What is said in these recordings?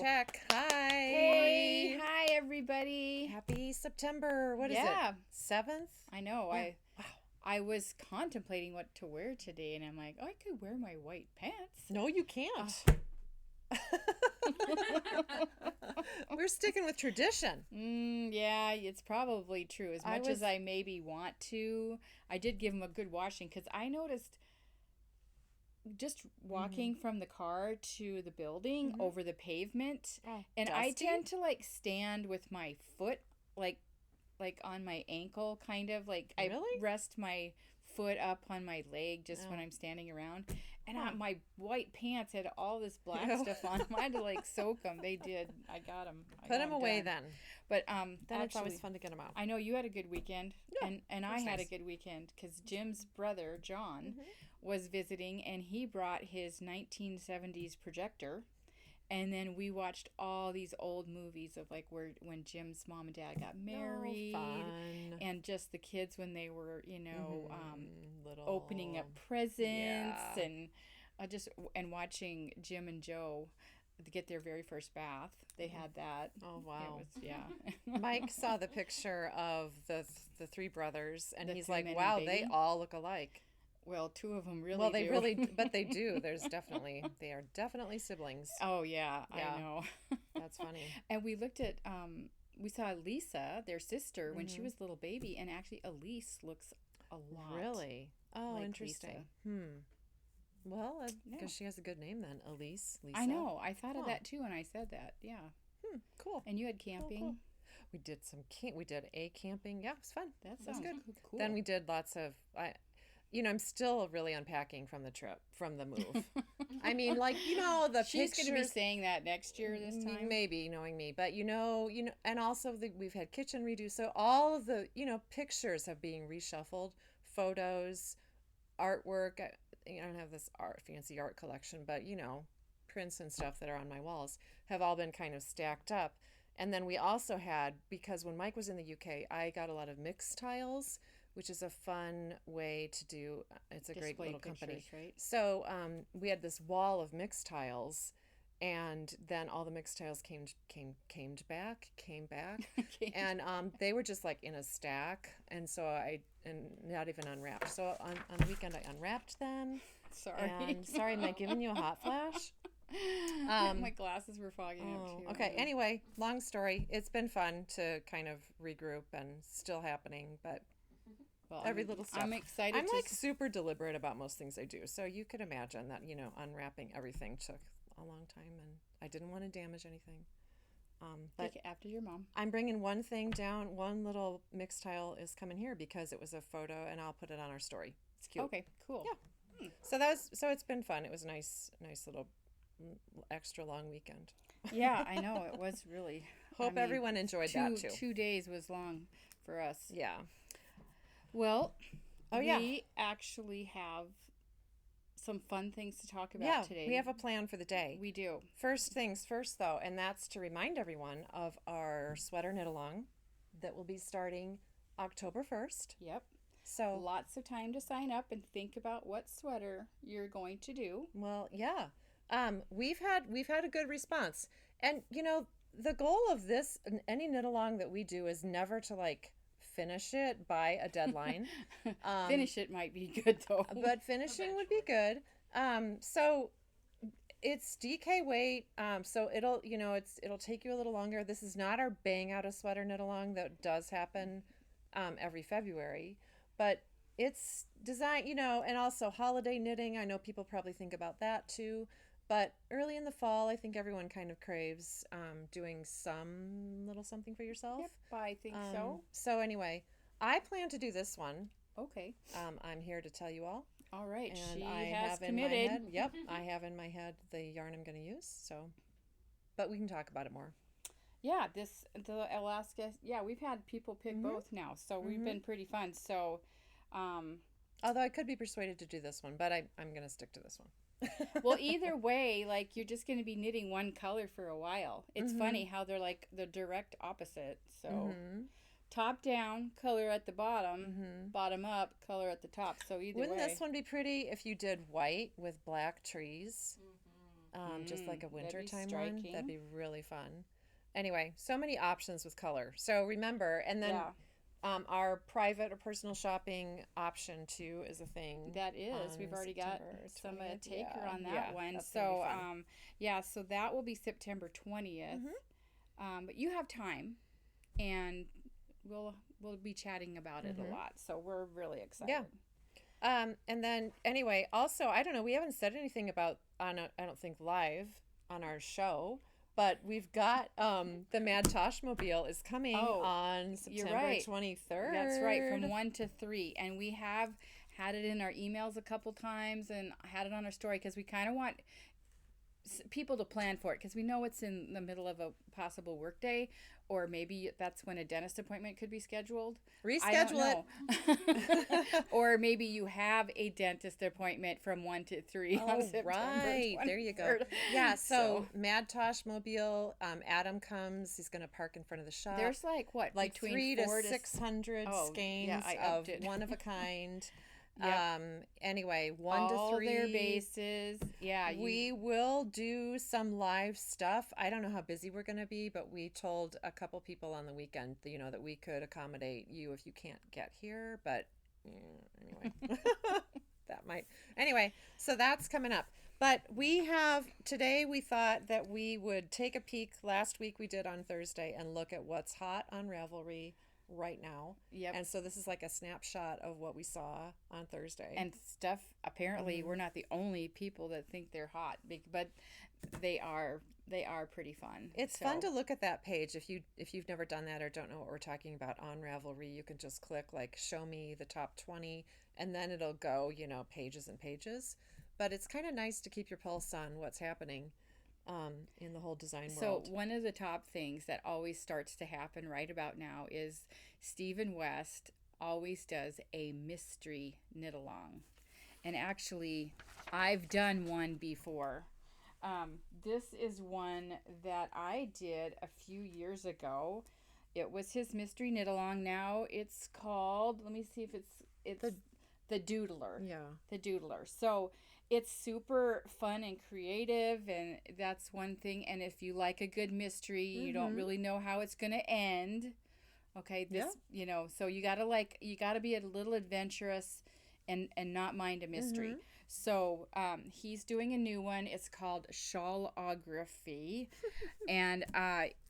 check. Hi. Hey, hi everybody. Happy September. What is it? 7th? I know. Yeah. Wow. I was contemplating what to wear today, and I'm like, oh, I could wear my white pants. No, you can't. We're sticking with tradition. Yeah, it's probably true. As much as I maybe want to, I did give them a good washing because I noticed just walking from the car to the building over the pavement, and dusty? I tend to like stand with my foot like on my ankle, kind of like Really? I rest my foot up on my leg just when I'm standing around, and my white pants had all this black stuff on them. I had to like soak them. They did. I got them. Put them away then. But then it's always fun to get them out. I know you had a good weekend, Yeah, and I had a good weekend because Jim's brother John was visiting, and he brought his 1970s projector. And then we watched all these old movies of like when Jim's mom and dad got married, and just the kids when they were, little opening up presents, and and watching Jim and Joe get their very first bath. They had that. Oh wow! It was, Mike saw the picture of the three brothers, and he's like, men "Wow, and they baby. all look alike." Well, two of them really. Well, they do. but they do. They are definitely siblings. Oh yeah, I know. That's funny. And we looked at, we saw Lisa, their sister, when she was a little baby, and actually Elise looks a lot. Really? Oh, like interesting. Well, because she has a good name then, Elise. Lisa. I know. I thought of that too when I said that. Yeah. Cool. And you had camping. Cool. We did we did a camping. Yeah, it was fun. That sounds good. Cool. Then we did lots of. I'm still really unpacking from the trip, from the move. I mean, like, the She's pictures. going to be saying that next year this time. Maybe, knowing me. But, and also we've had kitchen redo. So all of the, pictures have being reshuffled, photos, artwork. I don't have this fancy art collection, but, prints and stuff that are on my walls have all been kind of stacked up. And then we also had, because when Mike was in the UK, I got a lot of mixed tiles, which is a fun way to do. It's a great little company. Right? So we had this wall of mixed tiles, and then all the mixed tiles came back, and they were just like in a stack, and so not even unwrapped. So on the weekend I unwrapped them. Sorry, am I giving you a hot flash? My glasses were fogging up too. Okay. Anyway, long story. It's been fun to kind of regroup, and still happening, but. Well, every little stuff. I'm excited. I'm like super deliberate about most things I do. So you could imagine that, unwrapping everything took a long time, and I didn't want to damage anything. But after your mom. I'm bringing one thing down. One little mixed tile is coming here because it was a photo, and I'll put it on our story. It's cute. Okay, cool. Yeah. So it's been fun. It was a nice little extra long weekend. Yeah, I know. It was really. Hope everyone enjoyed that too. 2 days was long for us. Yeah. Well, we actually have some fun things to talk about today. We have a plan for the day. We do. First things first, though, and that's to remind everyone of our sweater knit-along that will be starting October 1st. Yep. So lots of time to sign up and think about what sweater you're going to do. Well, yeah. We've had a good response. And, the goal of this, any knit-along that we do, is never to, finish it by a deadline. Finish it might be good though. But finishing would be good. So it's DK weight. So it'll take you a little longer. This is not our bang out a sweater knit along that does happen every February, but it's designed, and also holiday knitting. I know people probably think about that too. But early in the fall, I think everyone kind of craves doing some little something for yourself. Yep, I think so. So anyway, I plan to do this one. Okay. I'm here to tell you all. All right. And she I has have committed. In my head, yep, I have in my head the yarn I'm going to use. So, but we can talk about it more. Yeah, the Alaska. Yeah, we've had people pick both now, so we've been pretty fun. So, although I could be persuaded to do this one, but I'm going to stick to this one. Well, either way, you're just going to be knitting one color for a while. It's funny how they're like the direct opposite. So top down, color at the bottom, bottom up, color at the top. So either Wouldn't way. this one be pretty if you did white with black trees? just like a That'd be wintertime one. striking. That'd be really fun. Anyway, so many options with color. So remember, and then Yeah. our private or personal shopping option too is a thing. That is. We've On already got September some 20th. taker on that Yeah, one. that's gonna be So, fun. yeah, so that will be September 20th. But you have time, and we'll be chatting about it a lot. So we're really excited. Yeah. And then anyway, also I don't know, we haven't said anything about I don't think live on our show, but we've got the Mad Toshmobile is coming on September right. 23rd. That's right, from 1 to 3. And we have had it in our emails a couple times and had it on our story because we kind of want people to plan for it because we know it's in the middle of a possible work day, or maybe that's when a dentist appointment could be scheduled. Reschedule it. Or maybe you have a dentist appointment from 1 to 3 on September 23rd. There you go. Yeah, so Mad Toshmobile, Adam comes, he's going to park in front of the shop. There's like what? Like between 300 to 600 skeins of one of a kind. Yep. Anyway, 1 to 3. All their bases. Yeah. We will do some live stuff. I don't know how busy we're going to be, but we told a couple people on the weekend, that we could accommodate you if you can't get here. But anyway, that might. Anyway, so that's coming up. But today we thought that we would take a peek. Last week we did on Thursday and look at what's hot on Ravelry right now. Yep. And so this is like a snapshot of what we saw on Thursday. And stuff, apparently we're not the only people that think they're hot, but they are pretty fun. It's fun to look at that page. If you've never done that or don't know what we're talking about on Ravelry, you can just click like show me the top 20 and then it'll go, pages and pages. But it's kind of nice to keep your pulse on what's happening in the whole design world. So one of the top things that always starts to happen right about now is Stephen West always does a mystery knit along. And actually, I've done one before. This is one that I did a few years ago. It was his mystery knit along. Now it's called, let me see if it's the Doodler. Yeah. The Doodler. So it's super fun and creative, and that's one thing. And if you like a good mystery, you don't really know how it's going to end. Okay, so you gotta be a little adventurous and not mind a mystery. So he's doing a new one. It's called Shawlography, and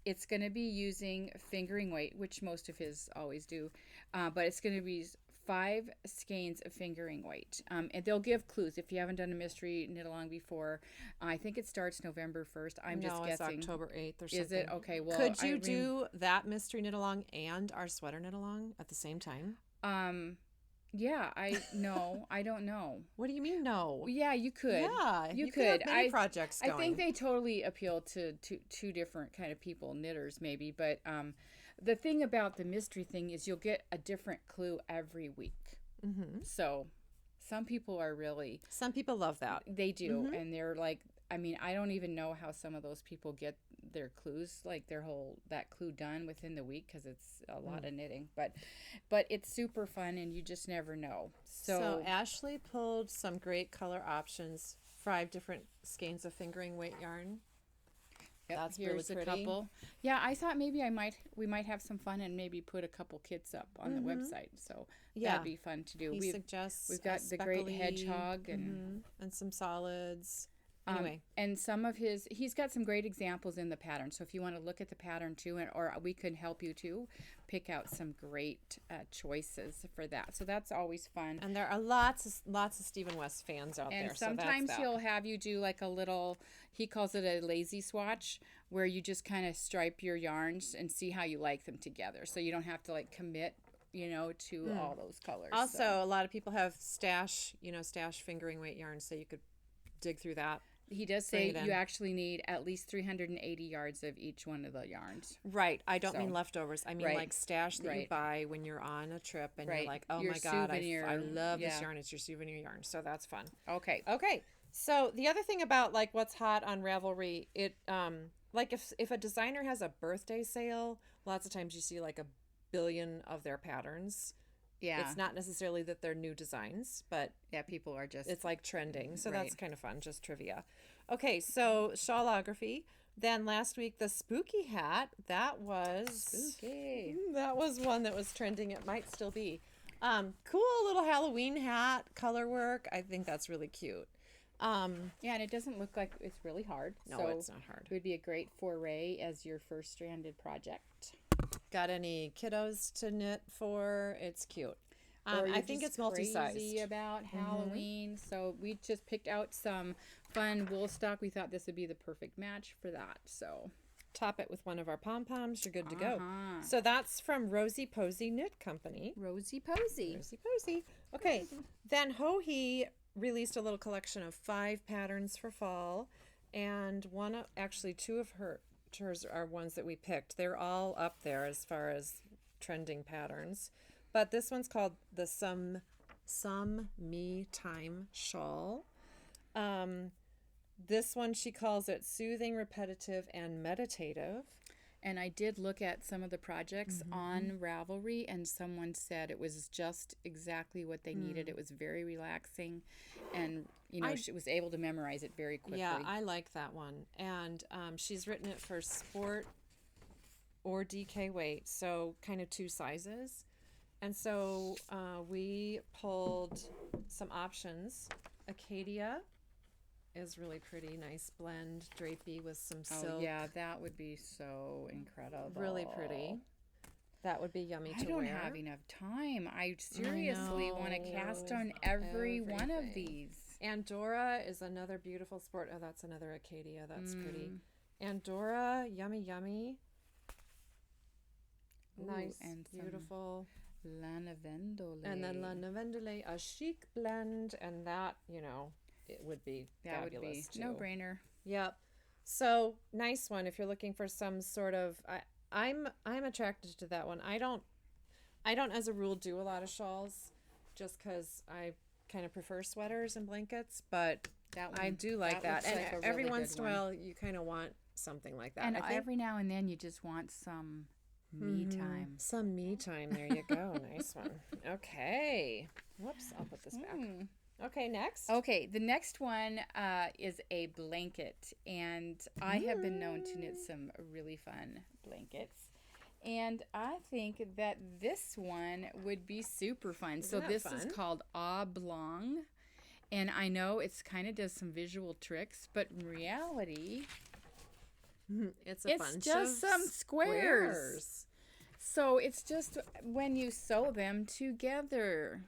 it's going to be using fingering weight, which most of his always do, but it's going to be 5 skeins of fingering weight. And they'll give clues if you haven't done a mystery knit along before. I think it starts November 1st. I'm just guessing. It's October 8th or something. Is it? Okay, well. Could you do that mystery knit along and our sweater knit along at the same time? Yeah, I don't know. What do you mean no? Yeah, you could. Yeah, you could. Have many projects going. I think they totally appeal to two different kind of people, knitters maybe, but the thing about the mystery thing is you'll get a different clue every week. So some people love that. They do, and they're like, I don't even know how some of those people get their clues, like that clue done within the week, because it's a lot of knitting, but it's super fun and you just never know. So Ashley pulled some great color options, 5 different skeins of fingering weight yarn. Yep, that's here's really pretty. A couple. Yeah, I thought maybe we might have some fun and maybe put a couple kits up on the website. So that'd be fun to do. We've got the great hedgehog and some solids. Anyway, and he's got some great examples in the pattern. So if you want to look at the pattern too, or we can help you to pick out some great choices for that. So that's always fun. And there are lots of Stephen West fans out there. And sometimes he'll have you do like a little, he calls it a lazy swatch, where you just kind of stripe your yarns and see how you like them together. So you don't have to like commit to all those colors. Also, a lot of people have stash fingering weight yarns, so you could dig through that. He does say you actually need at least 380 yards of each one of the yarns. Right. I don't mean leftovers. I mean like stash that you buy when you're on a trip and you're like, oh my God, I love this yarn. It's your souvenir yarn. So that's fun. Okay. So the other thing about like what's hot on Ravelry, it like if a designer has a birthday sale, lots of times you see like a billion of their patterns. Yeah. It's not necessarily that they're new designs, but people are just... It's like trending. So that's kind of fun, just trivia. Okay, so Shawlography. Then last week, the spooky hat. That was Spooky. That was one that was trending. It might still be. Cool little Halloween hat, color work. I think that's really cute. Yeah, and it doesn't look like it's really hard. No, so it's not hard. It would be a great foray as your first stranded project. Got any kiddos to knit for? It's cute. Or I think it's multi-sized. Crazy about Halloween, so we just picked out some fun Woolstock. We thought this would be the perfect match for that. So Top it with one of our pom-poms. You're good to go. Uh-huh. So that's from Rosie Posie Knit Company. Rosie Posie. Rosie Posie. Okay. Then Hohi released a little collection of 5 patterns for fall, and actually 2 of hers are ones that we picked. They're all up there as far as trending patterns, but this one's called the Some Me Time Shawl. This one, she calls it soothing, repetitive, and meditative. And I did look at some of the projects on Ravelry, and someone said it was just exactly what they needed. It was very relaxing, and she was able to memorize it very quickly. Yeah, I like that one. And she's written it for sport or DK weight, so kind of 2 sizes. And so we pulled some options. Acadia is really pretty, nice blend, drapey with some silk. Oh yeah, that would be so incredible. Really pretty. That would be yummy to wear. I don't have enough time. I seriously want to cast on every one of these. Andorra is another beautiful sport. Oh, that's another Acadia. That's pretty. Andorra, yummy, yummy. Nice, and beautiful. Lana Vendole. And then La Vendole, a chic blend, and that, it would be fabulous too. No-brainer. Yep. So nice one if you're looking for some sort of. I'm attracted to that one. I don't as a rule do a lot of shawls, just because I kind of prefer sweaters and blankets. But that one, I do like that. And like every really once in a while, you kind of want something like that. And every now and then, you just want some me time. Some me time. There you go. Nice one. Okay. Whoops. I'll put this back. Okay, next. Okay, the next one is a blanket, and I have been known to knit some really fun blankets, and I think that this one would be super fun. So this is called Oblong, and I know it's kind of does some visual tricks, but in reality, it's just some squares. So it's just when you sew them together.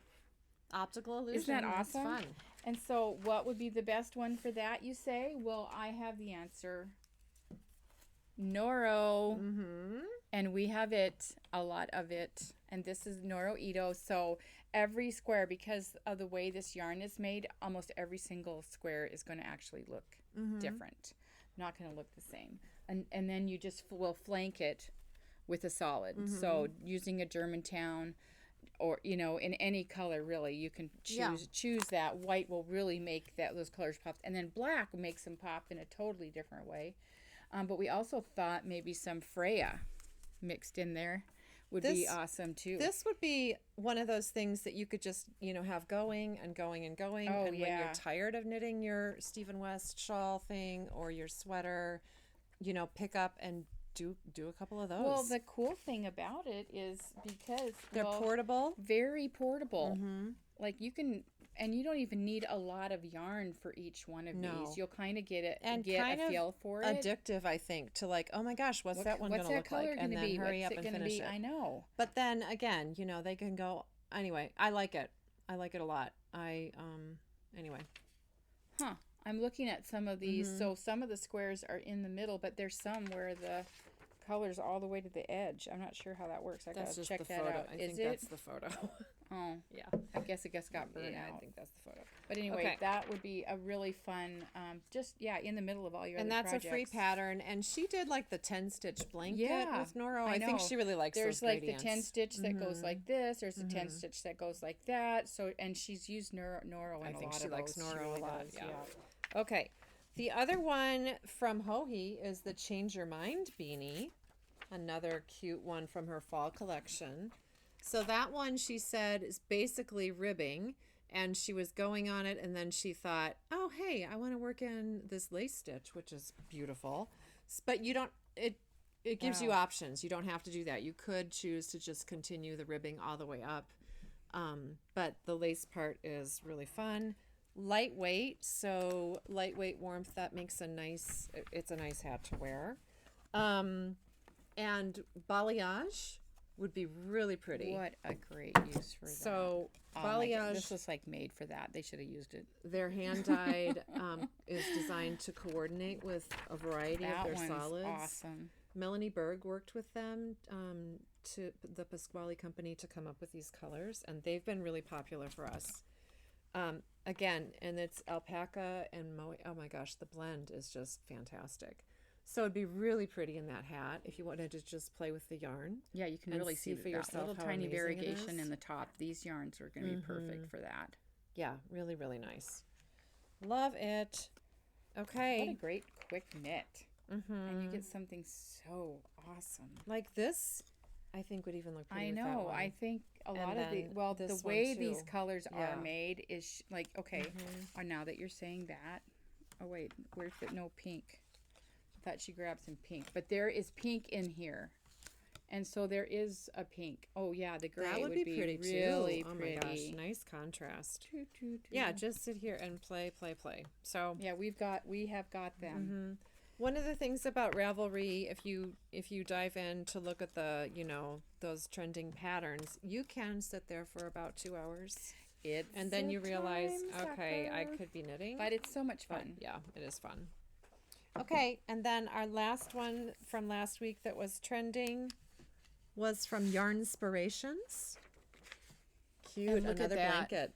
Optical illusion. Isn't that awesome? That's fun. And so what would be the best one for that, you say? Well, I have the answer. Noro. And we have it, a lot of it. And this is Noro Ito. So every square, because of the way this yarn is made, almost every single square is going to actually look different. Not going to look the same. And then you just will flank it with a solid. So using a Germantown, or in any color, really, you can choose that. White will really make those colors pop, and then black makes them pop in a totally different way. But we also thought maybe some Freya mixed in there would be awesome too. This would be one of those things that you could just have going and going and going. Oh, and when you're tired of knitting your Stephen West shawl thing or your sweater, pick up and do a couple of those. Well, the cool thing about it is because they're portable, very portable. Like you can, and you don't even need a lot of yarn for each one of these. You'll kind of get a feel for it. Addictive, I think, to like, oh my gosh, what's that one going to look like? And then hurry up and finish it. I know. But then again, they can go anyway. I like it. I like it a lot. Anyway. Huh. I'm looking at some of these. So some of the squares are in the middle, but there's some where the color's all the way to the edge. I'm not sure how that works. I gotta check that out. I think that's the photo. Oh, yeah. I guess it got burned out. I think that's the photo. But anyway, that would be a really fun, in the middle of all your other projects. And that's a free pattern. And she did like the 10-stitch blanket with Noro. I think she really likes those gradients. There's like the 10-stitch that goes like this. There's the 10-stitch that goes like that. So, and she's used Noro in a lot of those. I think she likes Noro a lot. Yeah. Okay. The other one from Hohi is the Change Your Mind beanie. Another cute one from her fall collection. So that one, she said, is basically ribbing. and she was going on it, and then she thought, oh, hey, I want to work in this lace stitch, which is beautiful. But you don't, it gives you options. You don't have to do that. You could choose to just continue the ribbing all the way up. But the lace part is really fun. Lightweight, so lightweight warmth, that makes it's a nice hat to wear. And balayage would be really pretty. What a great use for that. So balayage, this was like made for that. They should have used it. their hand dyed is designed to coordinate with a variety of their solids. Awesome. Melanie Berg worked with them to the Pasquale company to come up with these colors, and they've been really popular for us. Again, and it's alpaca and moe. Oh my gosh, the blend is just fantastic. So it'd be really pretty in that hat if you wanted to just play with the yarn. Yeah, you can really see for that yourself little how tiny amazing it variegation is. in the top. These yarns are going to be perfect for that. Yeah, really, really nice. Love it. What Okay. a great quick knit. And you get something so awesome. Like this, I think would even look pretty I with that know. one. I think a And lot of the then the this way one, these too. colors Yeah. are made is like okay. Now that you're saying that, oh wait, where's the no pink? I thought she grabbed some pink, but there is pink in here, and so there is a pink. Oh yeah, the gray That would be pretty really too. Oh pretty. my gosh, nice contrast. Toot, toot, toot. Yeah, just sit here and play. So Yeah, we have got them. one of the things about Ravelry, if you dive in to look at the those trending patterns, you can sit there for about 2 hours, and then you realize, okay, I could be knitting. But it's so much But fun. yeah, it is fun. Okay, and then our last one from last week that was trending was from Yarn Inspirations. Cute, And look at another that. blanket.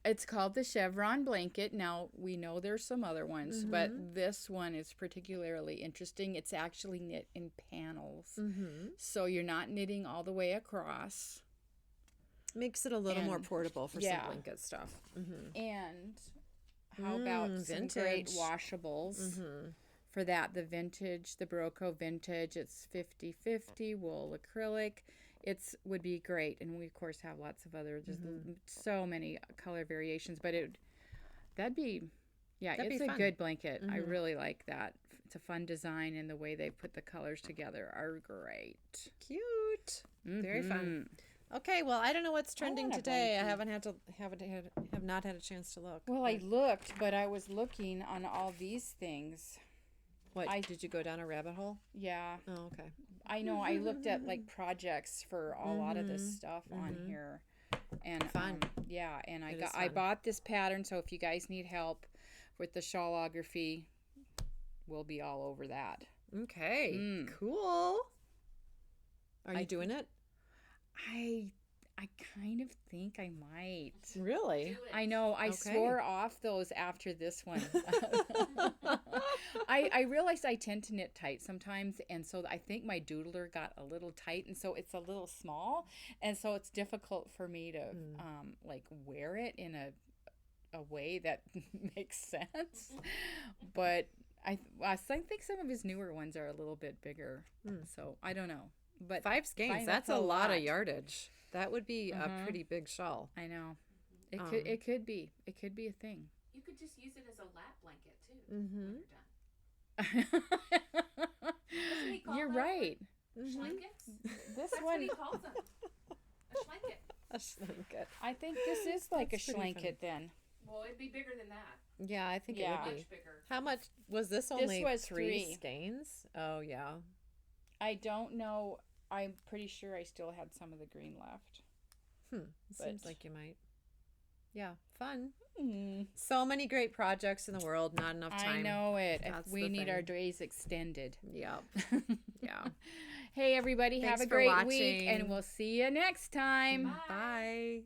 It's called the Chevron Blanket. Now, we know there's some other ones, but this one is particularly interesting. It's actually knit in panels. So you're not knitting all the way across. Makes it a little more And- portable for yeah. some blanket stuff. And how about some great vintage. washables for that? The vintage, the Barocco vintage, it's 50-50 wool acrylic. Would be great, and we of course have lots of other so many color variations. But that'd be it's a fun. good blanket. I really like that. It's a fun design, and the way they put the colors together are great. Cute. Very fun. Okay, well, I don't know what's trending want a today. I blanket. have not had a chance to look. Well, I looked, but I was looking on all these things. What did you go down a rabbit hole? Yeah. Oh, okay. I know. I looked at like projects for a lot of this stuff on here, and Fun. yeah. And It is I fun. bought this pattern. So if you guys need help with the Shawlography, we'll be all over that. Okay. Cool. Are you doing it? I kind of think I might. Really? I know. I swore off those after this one. I realized I tend to knit tight sometimes, and so I think my doodler got a little tight, and so it's a little small, and so it's difficult for me to like wear it in a way that makes sense. But I think some of his newer ones are a little bit bigger, so I don't know. But 5 skeins. That's a lot of yardage. That would be a pretty big shawl. I know. It could be a thing. You could just use it as a lap blanket too when you're done. Doesn't he call You're that right. Blankets? This That's what one, he calls them. A blanket. A blanket. I think this is like That's a pretty schlanket then. Well, it'd be bigger than that. Yeah, I think Yeah. it would be. Much bigger. How much was this? Only was 3 3. skeins? Oh, yeah. I don't know. I'm pretty sure I still had some of the green left. Seems But- like you might. Yeah, fun. Mm. So many great projects in the world, not enough time. I know it. That's We the need our thing. days extended. Yep. Yeah. Hey, everybody, Thanks have a for great watching. week, and we'll see you next time. Bye.